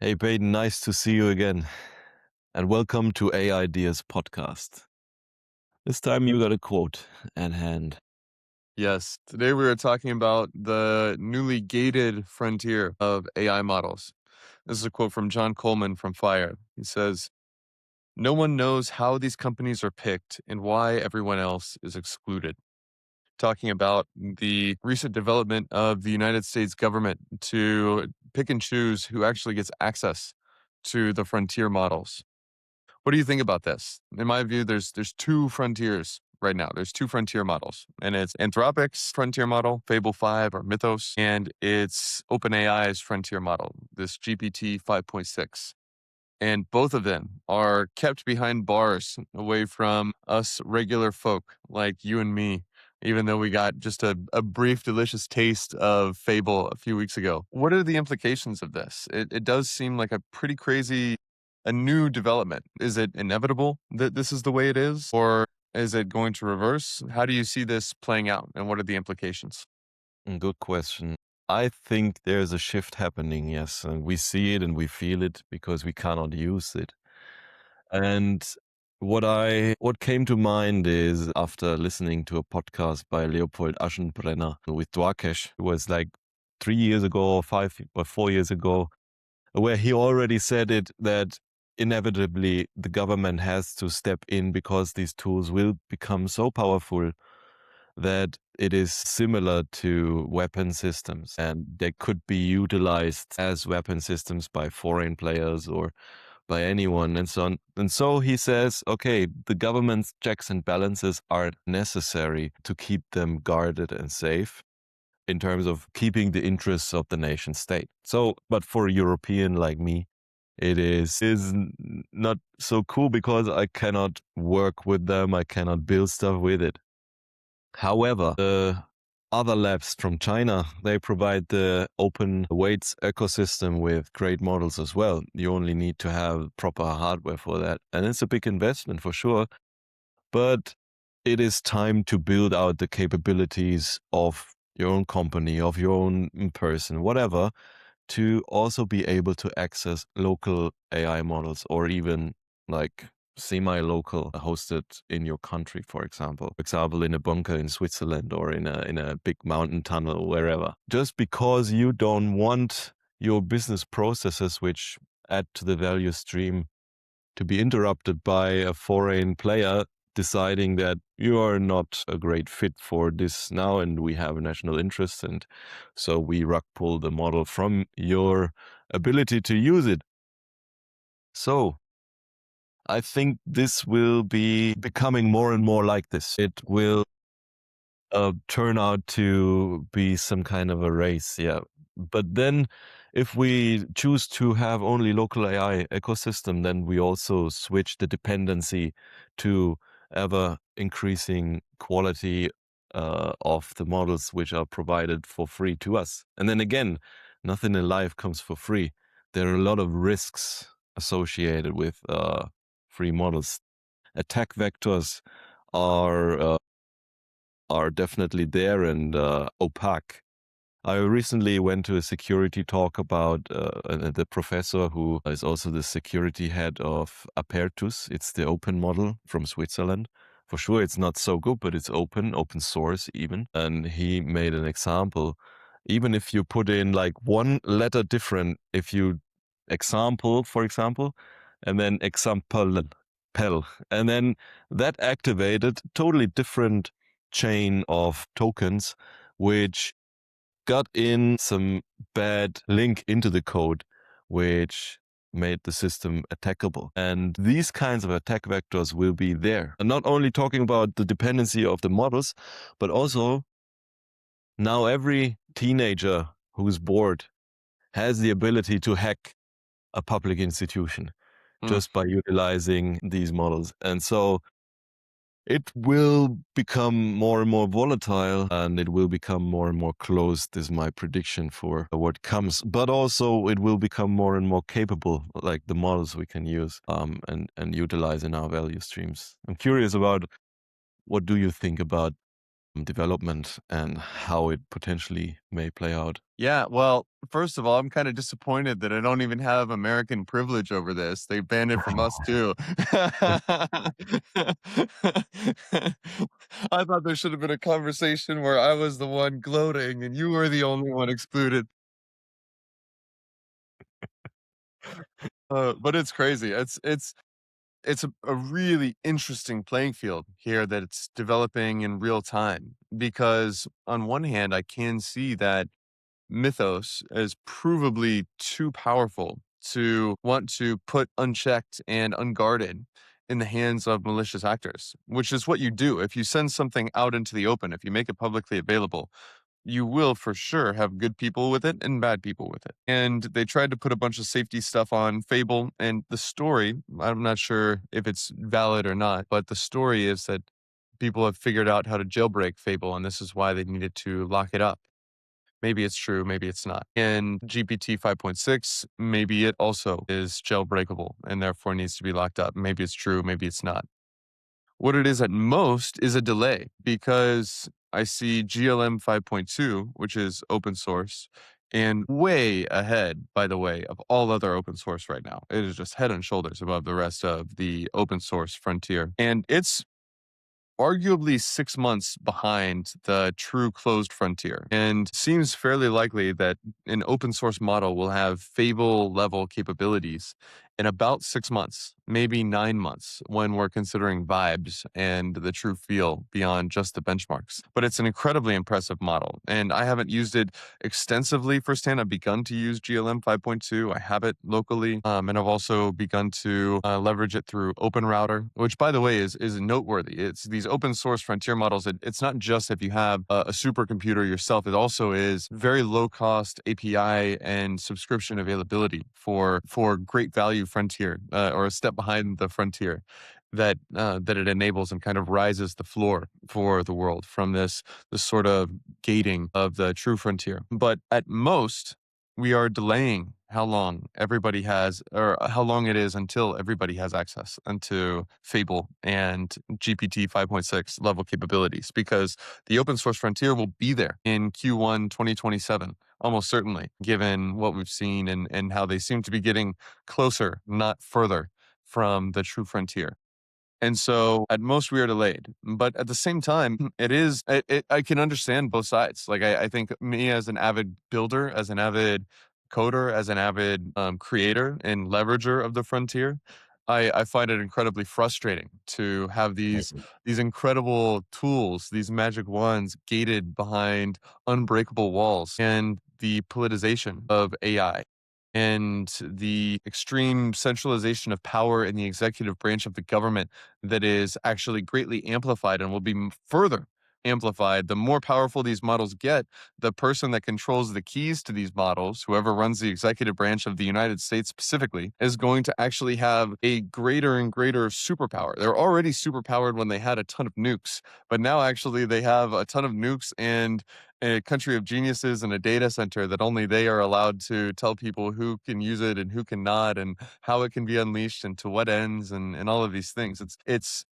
Hey, Peyton, nice to see you again. And welcome to AIDEAS podcast. This time you got a quote at hand. Yes, today we are talking about the newly gated frontier of AI models. This is a quote from John Coleman from Fire. He says, "No one knows how these companies are picked and why everyone else is excluded." Talking about the recent development of the United States government to pick and choose who actually gets access to the frontier models. What do you think about this? In my view, there's two frontiers right now. There's two frontier models, and it's Anthropic's frontier model, Fable 5 or Mythos, and it's OpenAI's frontier model, this GPT 5.6. And both of them are kept behind bars away from us regular folk like you and me, even though we got just a brief, delicious taste of Fable a few weeks ago. What are the implications of this? It does seem like a pretty crazy, a new development. Is it inevitable that this is the way it is? Or is it going to reverse? How do you see this playing out? And what are the implications? Good question. I think there's a shift happening, yes. And we see it and we feel it because we cannot use it. And what came to mind is after listening to a podcast by Leopold Aschenbrenner with Dwarkesh, it was like 3 years ago or 4 years ago, where he already said it that inevitably the government has to step in because these tools will become so powerful that it is similar to weapon systems and they could be utilized as weapon systems by foreign players or by anyone and so on. And so he says, okay, the government's checks and balances are necessary to keep them guarded and safe in terms of keeping the interests of the nation state. So, but for a European like me, it is not so cool because I cannot work with them. I cannot build stuff with it. However, the other labs from China, they provide the open weights ecosystem with great models as well. You only need to have proper hardware for that. And it's a big investment for sure. But it is time to build out the capabilities of your own company, of your own person, whatever, to also be able to access local AI models or even like semi-local hosted in your country, for example, in a bunker in Switzerland or in a big mountain tunnel, wherever. Just because you don't want your business processes, which add to the value stream, to be interrupted by a foreign player deciding that you are not a great fit for this now and we have a national interest, and so we rug pull the model from your ability to use it. So I think this will be becoming more and more like this. It will turn out to be some kind of a race, yeah. But then if we choose to have only local AI ecosystem, then we also switch the dependency to ever increasing quality of the models which are provided for free to us. And then again, nothing in life comes for free. There are a lot of risks associated with free models. Attack vectors are are definitely there and opaque. I recently went to a security talk about the professor who is also the security head of Apertus. It's the open model from Switzerland. For sure, it's not so good, but it's open source even. And he made an example. Even if you put in like one letter different, if you example, for example, and then example, pel, and then that activated totally different chain of tokens, which got in some bad link into the code, which made the system attackable. And these kinds of attack vectors will be there. And not only talking about the dependency of the models, but also now every teenager who's bored has the ability to hack a public institution Mm. just by utilizing these models. And so it will become more and more volatile and it will become more and more closed, is my prediction for what comes. But also it will become more and more capable, like the models we can use and utilize in our value streams. I'm curious about what do you think about development and how it potentially may play out. Yeah, well, first of all, I'm kinda disappointed that I don't even have American privilege over this. They banned it from us too. I thought there should have been a conversation where I was the one gloating and you were the only one excluded. But it's crazy. It's a really interesting playing field here that it's developing in real time because on one hand, I can see that Mythos is provably too powerful to want to put unchecked and unguarded in the hands of malicious actors, which is what you do. If you send something out into the open, if you make it publicly available, you will for sure have good people with it and bad people with it. And they tried to put a bunch of safety stuff on Fable, and the story, I'm not sure if it's valid or not, but the story is that people have figured out how to jailbreak Fable, and this is why they needed to lock it up. Maybe it's true, maybe it's not. And GPT 5.6, maybe it also is jailbreakable and therefore needs to be locked up. Maybe it's true, maybe it's not. What it is at most is a delay because I see GLM 5.2, which is open source, and way ahead, by the way, of all other open source right now. It is just head and shoulders above the rest of the open source frontier. And it's arguably 6 months behind the true closed frontier, and seems fairly likely that an open source model will have Fable level capabilities in about 6 months, maybe 9 months, when we're considering vibes and the true feel beyond just the benchmarks. But it's an incredibly impressive model, and I haven't used it extensively firsthand. I've begun to use GLM 5.2. I have it locally, and I've also begun to leverage it through Open Router, which, by the way, is noteworthy. It's these open source frontier models. It's not just if you have a supercomputer yourself. It also is very low cost API and subscription availability for great value frontier or a step behind the frontier that it enables and kind of rises the floor for the world from this sort of gating of the true frontier. But at most, we are delaying how long everybody has, or how long it is until everybody has access into Fable and GPT 5.6 level capabilities, because the open source frontier will be there in Q1 2027, almost certainly, given what we've seen and how they seem to be getting closer, not further from the true frontier. And so at most we are delayed, but at the same time, I can understand both sides. Like I think me as an avid builder, as an avid coder, as an avid creator and leverager of the frontier, I find it incredibly frustrating to have Mhm. these incredible tools, these magic wands gated behind unbreakable walls, and the politicization of AI and the extreme centralization of power in the executive branch of the government that is actually greatly amplified and will be further amplified. The more powerful these models get, the person that controls the keys to these models, whoever runs the executive branch of the United States specifically, is going to actually have a greater and greater superpower. They're already superpowered when they had a ton of nukes, but now actually they have a ton of nukes and a country of geniuses and a data center that only they are allowed to tell people who can use it and who cannot, and how it can be unleashed and to what ends, and all of these things.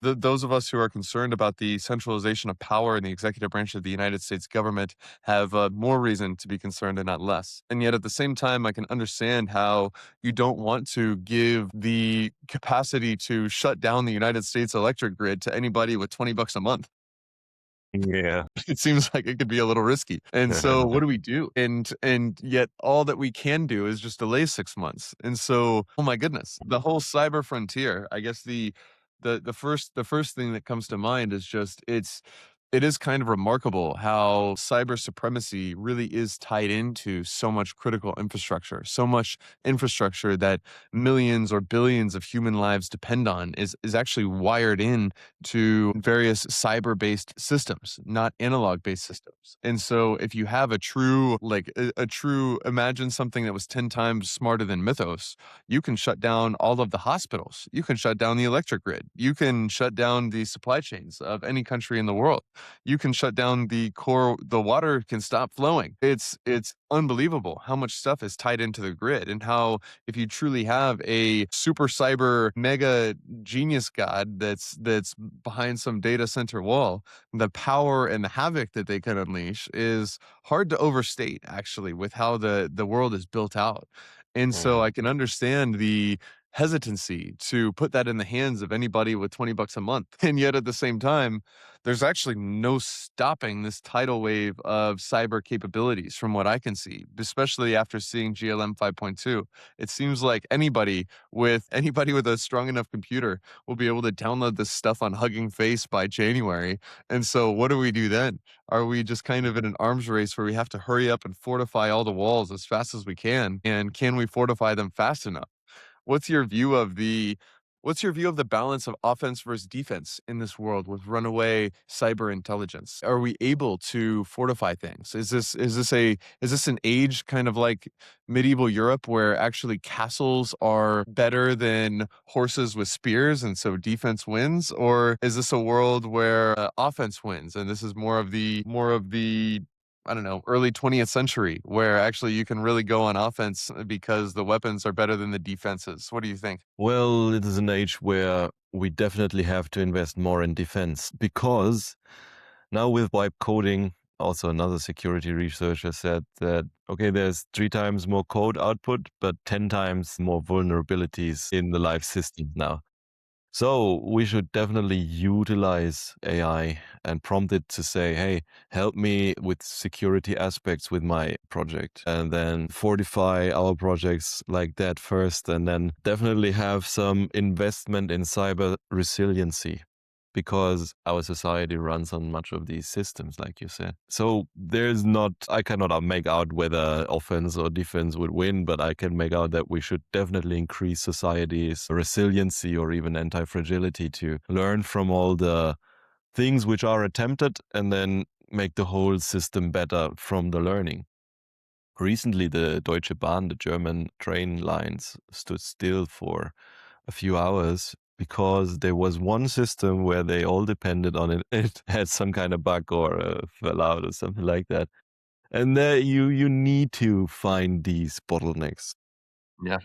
Those of us who are concerned about the centralization of power in the executive branch of the United States government have more reason to be concerned and not less. And yet at the same time, I can understand how you don't want to give the capacity to shut down the United States electric grid to anybody with $20 a month. Yeah. It seems like it could be a little risky. And so what do we do? And yet all that we can do is just delay 6 months. And so, oh my goodness, the whole cyber frontier, I guess the first thing that comes to mind is just it is kind of remarkable how cyber supremacy really is tied into so much critical infrastructure. So much infrastructure that millions or billions of human lives depend on is actually wired in to various cyber-based systems, not analog-based systems. And so if you have a true, like a true, imagine something that was 10 times smarter than Mythos, you can shut down all of the hospitals. You can shut down the electric grid. You can shut down the supply chains of any country in the world. you can shut down the water can stop flowing. It's unbelievable how much stuff is tied into the grid, and how if you truly have a super cyber mega genius god that's behind some data center wall, the power and the havoc that they can unleash is hard to overstate, actually, with how the world is built out. And so Mm. I can understand the hesitancy to put that in the hands of anybody with 20 bucks a month. And yet at the same time, there's actually no stopping this tidal wave of cyber capabilities from what I can see, especially after seeing GLM 5.2. It seems like anybody with a strong enough computer will be able to download this stuff on Hugging Face by January. And so what do we do then? Are we just kind of in an arms race where we have to hurry up and fortify all the walls as fast as we can? And can we fortify them fast enough? What's your view of the what's your view of the balance of offense versus defense in this world with runaway cyber intelligence? Are we able to fortify things? Is this an age kind of like medieval Europe where actually castles are better than horses with spears and so defense wins? Or is this a world where offense wins and this is more of the I don't know, early 20th century where actually you can really go on offense because the weapons are better than the defenses. What do you think? Well, it is an age where we definitely have to invest more in defense because now with wipe coding, also another security researcher said that, okay, there's 3 times more code output, but 10 times more vulnerabilities in the live system now. So we should definitely utilize AI and prompt it to say, hey, help me with security aspects with my project, and then fortify our projects like that first, and then definitely have some investment in cyber resiliency because our society runs on much of these systems, like you said. So I cannot make out whether offense or defense would win, but I can make out that we should definitely increase society's resiliency or even anti-fragility to learn from all the things which are attempted and then make the whole system better from the learning. Recently, the Deutsche Bahn, the German train lines, stood still for a few hours because there was one system where they all depended on it. It had some kind of bug or fell out or something like that. And there you need to find these bottlenecks Yeah.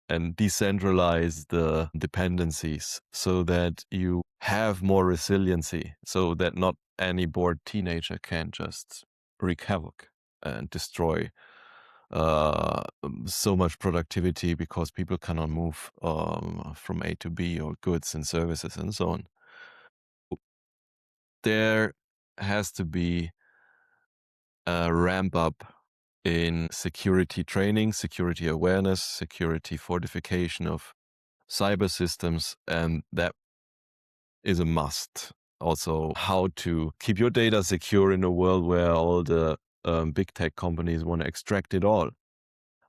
and decentralize the dependencies so that you have more resiliency, so that not any bored teenager can just wreak havoc and destroy so much productivity because people cannot move from A to B or goods and services and so on. There has to be a ramp up in security training, security awareness, security fortification of cyber systems, and that is a must. Also, how to keep your data secure in a world where all the big tech companies want to extract it all.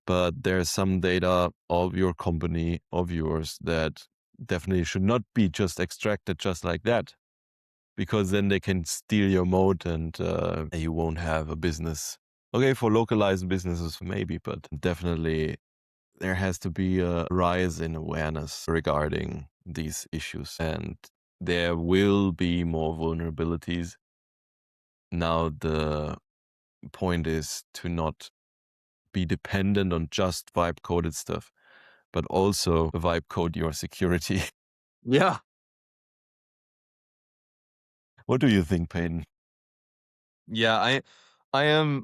But there's some data of your company, of yours, that definitely should not be just extracted just like that, because then they can steal your mode and you won't have a business. Okay, for localized businesses, maybe, but definitely there has to be a rise in awareness regarding these issues, and there will be more vulnerabilities. Now, the point is to not be dependent on just vibe coded stuff, but also vibe code your security. Yeah. What do you think, Peyton? Yeah, I am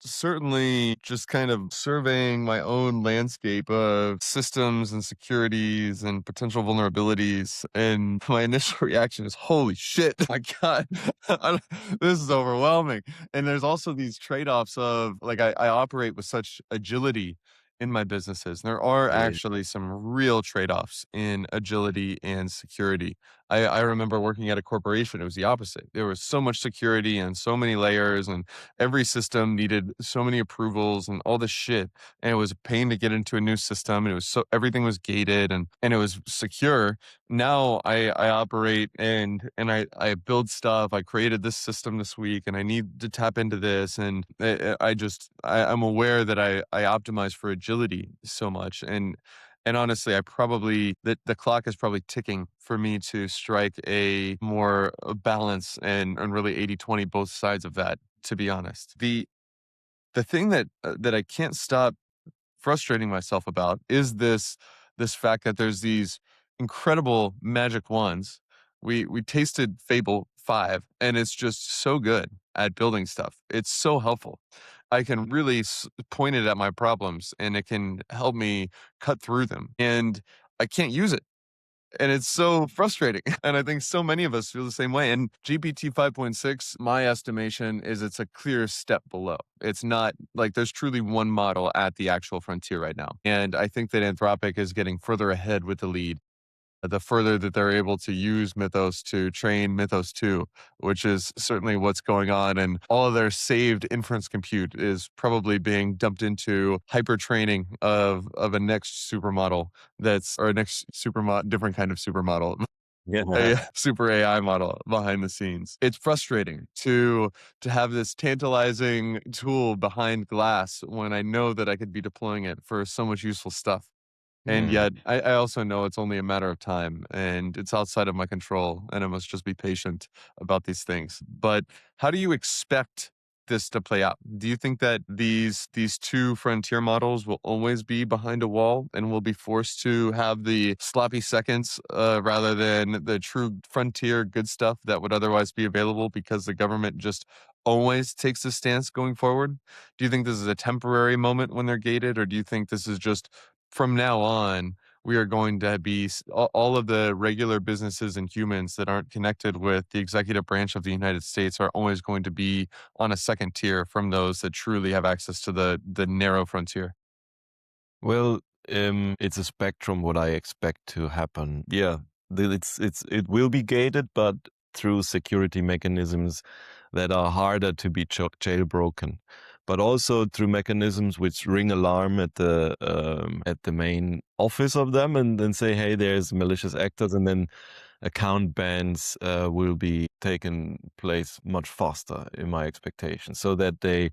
certainly just kind of surveying my own landscape of systems and securities and potential vulnerabilities. And my initial reaction is, holy shit, my God, this is overwhelming. And there's also these trade offs of like, I operate with such agility in my businesses. There are Yeah. actually some real trade offs in agility and security. I remember working at a corporation, it was the opposite. There was so much security and so many layers, and every system needed so many approvals and all this shit. And it was a pain to get into a new system. And it was everything was gated and it was secure. Now I operate and I build stuff. I created this system this week and I need to tap into this. And I'm aware that I optimize for agility so much. And And honestly, I probably the clock is probably ticking for me to strike a more balance and really 80-20 both sides of that, to be honest. The thing that I can't stop frustrating myself about is this fact that there's these incredible magic wands. We tasted Fable 5 and it's just so good at building stuff. It's so helpful. I can really point it at my problems and it can help me cut through them. And I can't use it, and it's so frustrating. And I think so many of us feel the same way. And GPT 5.6, my estimation is it's a clear step below. It's not like there's truly one model at the actual frontier right now. And I think that Anthropic is getting further ahead with the lead the further that they're able to use Mythos to train Mythos 2, which is certainly what's going on. And all of their saved inference compute is probably being dumped into hyper training of a next supermodel or a next different kind of supermodel. A Yeah. super AI model behind the scenes. It's frustrating to have this tantalizing tool behind glass when I know that I could be deploying it for so much useful stuff. And Hmm. yet, I also know it's only a matter of time and it's outside of my control, and I must just be patient about these things. But how do you expect this to play out? Do you think that these two frontier models will always be behind a wall and will be forced to have the sloppy seconds rather than the true frontier good stuff that would otherwise be available because the government just always takes this stance going forward? Do you think this is a temporary moment when they're gated, or do you think this is just from now on, we are going to be all of the regular businesses and humans that aren't connected with the executive branch of the United States are always going to be on a second tier from those that truly have access to the narrow frontier. Well, it's a spectrum what I expect to happen. Yeah, it will be gated, but through security mechanisms that are harder to be jailbroken, but also through mechanisms which ring alarm at the main office of them, and then say, "Hey, there's malicious actors," and then account bans will be taken place much faster, in my expectation, so that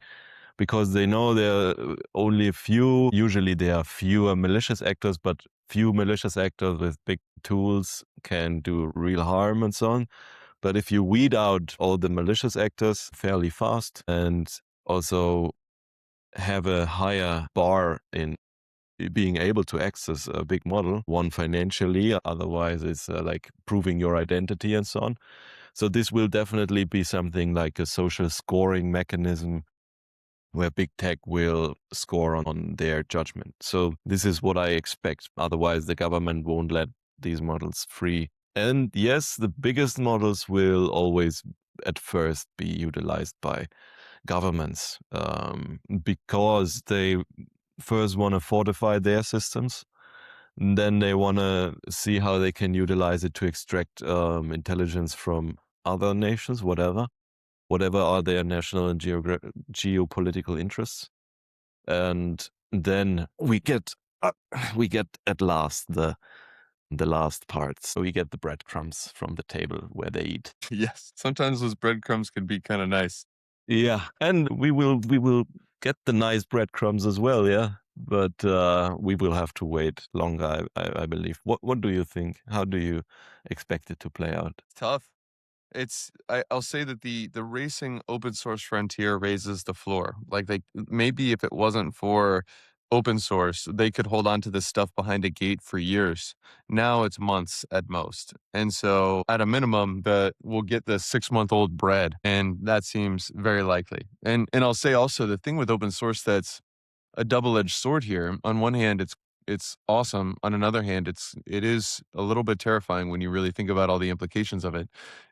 because they know there are only a few, usually there are fewer malicious actors, but few malicious actors with big tools can do real harm and so on. But if you weed out all the malicious actors fairly fast and also have a higher bar in being able to access a big model, one financially, otherwise it's like proving your identity and so on. So this will definitely be something like a social scoring mechanism where big tech will score on their judgment. So this is what I expect. Otherwise, the government won't let these models free. And yes, the biggest models will always at first be utilized by governments because they first want to fortify their systems. And then they want to see how they can utilize it to extract intelligence from other nations, whatever are their national and geopolitical interests. And then we get at last the last parts. We get the breadcrumbs from the table where they eat. Yes, sometimes those breadcrumbs can be kind of nice. Yeah, and we will get the nice breadcrumbs as well. Yeah, but we will have to wait longer. I believe. What do you think? How do you expect it to play out? It's tough. I'll say that the racing open source frontier raises the floor. Like they maybe if it wasn't for open source, they could hold on to this stuff behind a gate for years. Now it's months at most. And so at a minimum, we'll get the 6-month-old bread. And that seems very likely. And I'll say also the thing with open source that's a double-edged sword here. On one hand, it's awesome. On another hand, it is a little bit terrifying when you really think about all the implications of it.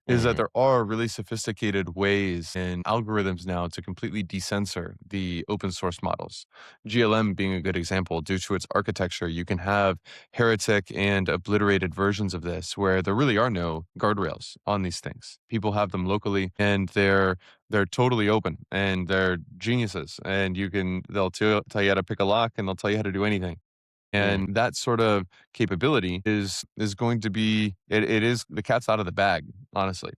Is that Mm, there are really sophisticated ways and algorithms now to completely decensor the open source models. GLM being a good example, due to its architecture, you can have heretic and obliterated versions of this where there really are no guardrails on these things. People have them locally and they're totally open and they're geniuses and they'll tell you how to pick a lock and they'll tell you how to do anything. Mm. And that sort of capability is going to be it is the cat's out of the bag, honestly.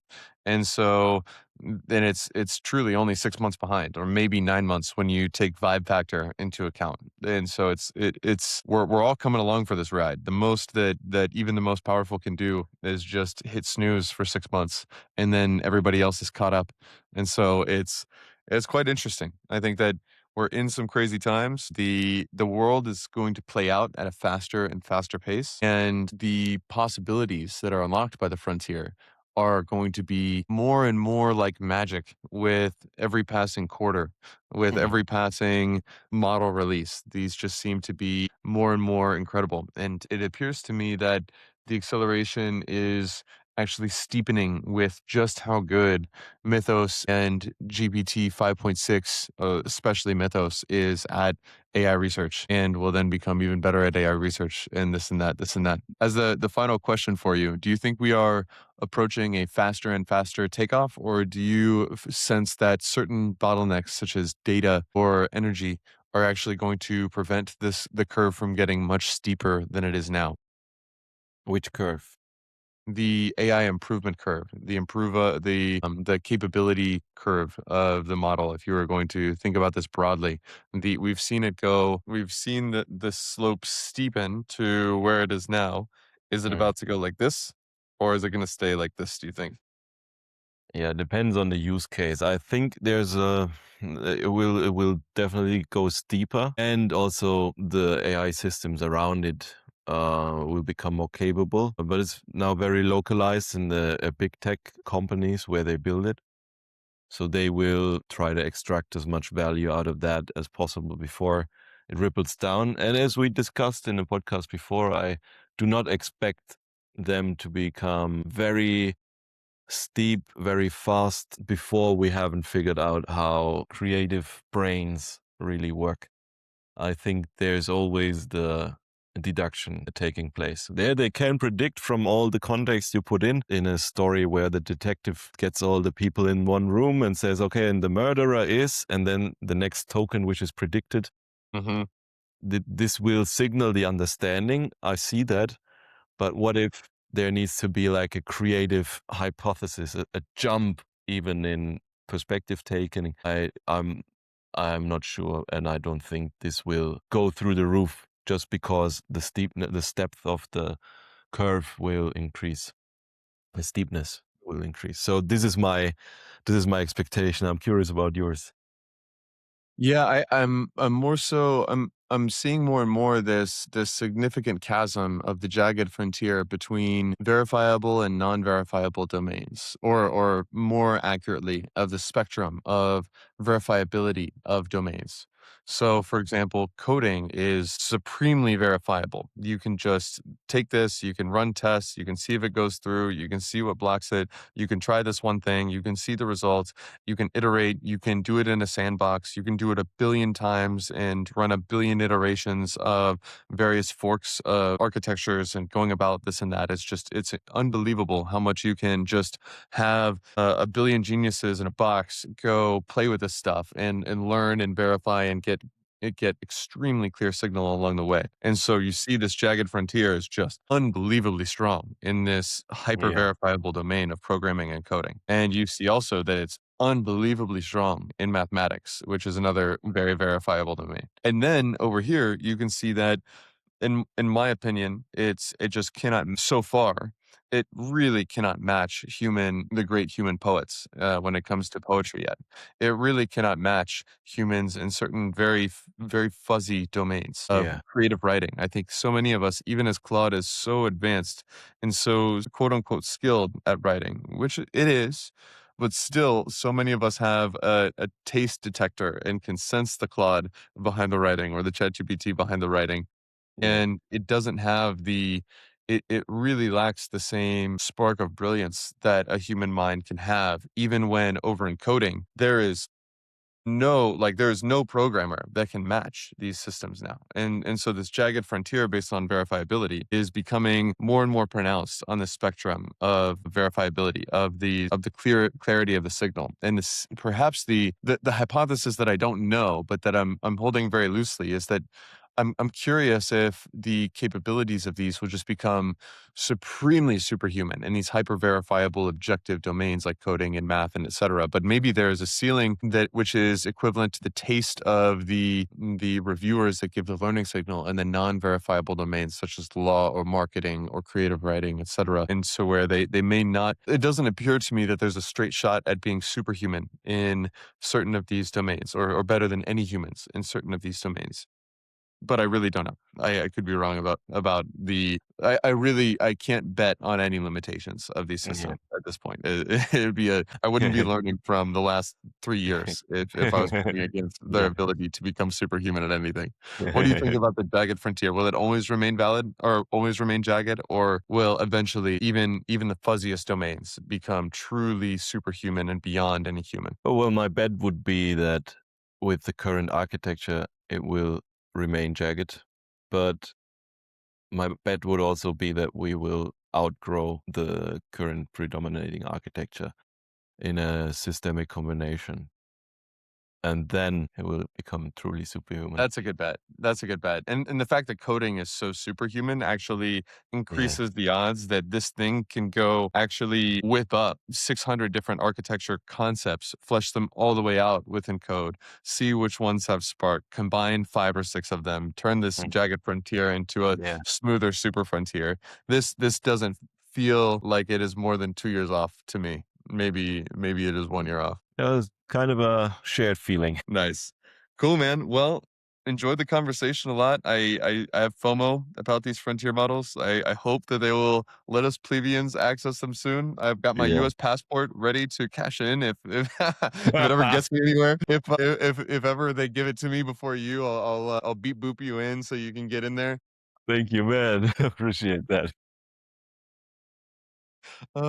And so then it's truly only 6 months behind, or maybe 9 months when you take vibe factor into account. And so it's we're all coming along for this ride. The most that even the most powerful can do is just hit snooze for 6 months, and then everybody else is caught up. And so it's quite interesting. I think that we're in some crazy times. The world is going to play out at a faster and faster pace, and the possibilities that are unlocked by the frontier are going to be more and more like magic with every passing quarter, with Mm. every passing model release. These just seem to be more and more incredible. And it appears to me that the acceleration is actually steepening with just how good Mythos and GPT 5.6, especially Mythos, is at AI research, and will then become even better at AI research, and this and that, this and that. As the final question for you, do you think we are approaching a faster and faster takeoff, or do you sense that certain bottlenecks, such as data or energy, are actually going to prevent the curve from getting much steeper than it is now? Which curve? The AI improvement curve, the capability curve of the model. If you were going to think about this broadly, we've seen the slope steepen to where it is now. Is it Mm. about to go like this, or is it going to stay like this, do you think? Yeah, depends on the use case. I think there's a it will definitely go steeper, and also the AI systems around it will become more capable. But it's now very localized in the big tech companies where they build it. So they will try to extract as much value out of that as possible before it ripples down. And as we discussed in the podcast before, I do not expect them to become very steep very fast before we haven't figured out how creative brains really work. I think there's always the deduction taking place. There they can predict from all the context you put in a story where the detective gets all the people in one room and says, okay, and the murderer is, and then the next token which is predicted, Hmm. this will signal the understanding. I see that. But what if there needs to be like a creative hypothesis, a jump even in perspective taking? I'm not sure, and I don't think this will go through the roof just because the depth of the curve will increase, the steepness will increase. So this is my expectation. I'm curious about yours. Yeah, I'm more so I'm seeing more and more this significant chasm of the jagged frontier between verifiable and non-verifiable domains, or more accurately, of the spectrum of verifiability of domains. So, for example, coding is supremely verifiable. You can just take this, you can run tests, you can see if it goes through, you can see what blocks it, you can try this one thing, you can see the results, you can iterate, you can do it in a sandbox, you can do it a billion times and run a billion iterations of various forks of architectures and going about this and that. It's unbelievable how much you can just have a billion geniuses in a box go play with this stuff and learn and verify and get extremely clear signal along the way. And so you see this jagged frontier is just unbelievably strong in this hyper Yeah. verifiable domain of programming and coding. And you see also that it's unbelievably strong in mathematics, which is another very verifiable domain. And then over here, you can see that in my opinion, it just cannot so far, it really cannot match the great human poets, when it comes to poetry yet. It really cannot match humans in certain very fuzzy domains of Yeah. creative writing. I think so many of us, even as Claude is so advanced and so quote unquote skilled at writing, which it is, but still so many of us have a taste detector and can sense the Claude behind the writing, or the ChatGPT behind the writing, Yeah. and it doesn't have it really lacks the same spark of brilliance that a human mind can have. Even when over encoding, there is no programmer that can match these systems now. And so this jagged frontier based on verifiability is becoming more and more pronounced on the spectrum of verifiability of the clarity of the signal. And this perhaps the hypothesis that I don't know, but that I'm holding very loosely, is that I'm curious if the capabilities of these will just become supremely superhuman in these hyper verifiable objective domains like coding and math and etc. But maybe there is a ceiling that which is equivalent to the taste of the reviewers that give the learning signal and the non-verifiable domains such as law or marketing or creative writing, etc. And so where they may not, it doesn't appear to me that there's a straight shot at being superhuman in certain of these domains or better than any humans in certain of these domains. But I really don't know. I could be wrong about the I really I can't bet on any limitations of these Yeah. systems at this point. It'd be a I wouldn't be learning from the last 3 years if I was playing against their Yeah. ability to become superhuman at anything. What do you think about the Jagged Frontier? Will it always remain valid or always remain jagged, or will eventually even the fuzziest domains become truly superhuman and beyond any human? Oh, well, my bet would be that with the current architecture, it will remain jagged. But my bet would also be that we will outgrow the current predominating architecture in a systemic combination. And then it will become truly superhuman. That's a good bet. That's a good bet. And the fact that coding is so superhuman actually Yes. increases the odds that this thing can go actually whip up 600 different architecture concepts, flesh them all the way out within code, see which ones have spark, combine 5 or 6 of them, turn this Mm. jagged frontier into a Yeah. smoother super frontier. This doesn't feel like it is more than 2 years off to me. Maybe it is 1 year off. That was kind of a shared feeling. Nice. Cool, man. Well, enjoyed the conversation a lot. I have FOMO about these frontier models. I hope that they will let us plebeians access them soon. I've got my Yeah. US passport ready to cash in if if it ever gets me anywhere. If ever they give it to me before you, I'll beep boop you in so you can get in there. Thank you, man. Appreciate that.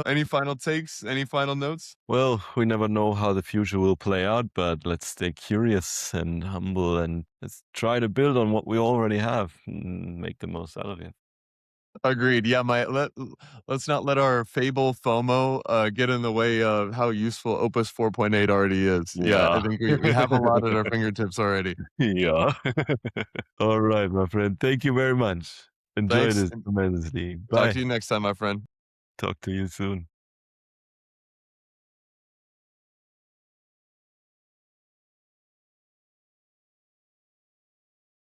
Any final takes? Any final notes? Well, we never know how the future will play out, but let's stay curious and humble and let's try to build on what we already have and make the most out of it. Agreed. Yeah, let's not let our fable FOMO get in the way of how useful Opus 4.8 already is. Yeah, I Yeah. think we have a lot at our fingertips already. Yeah. All right, my friend. Thank you very much. Enjoy Thanks, this and tremendously. talk to Bye. you next time, my friend. Talk to you soon.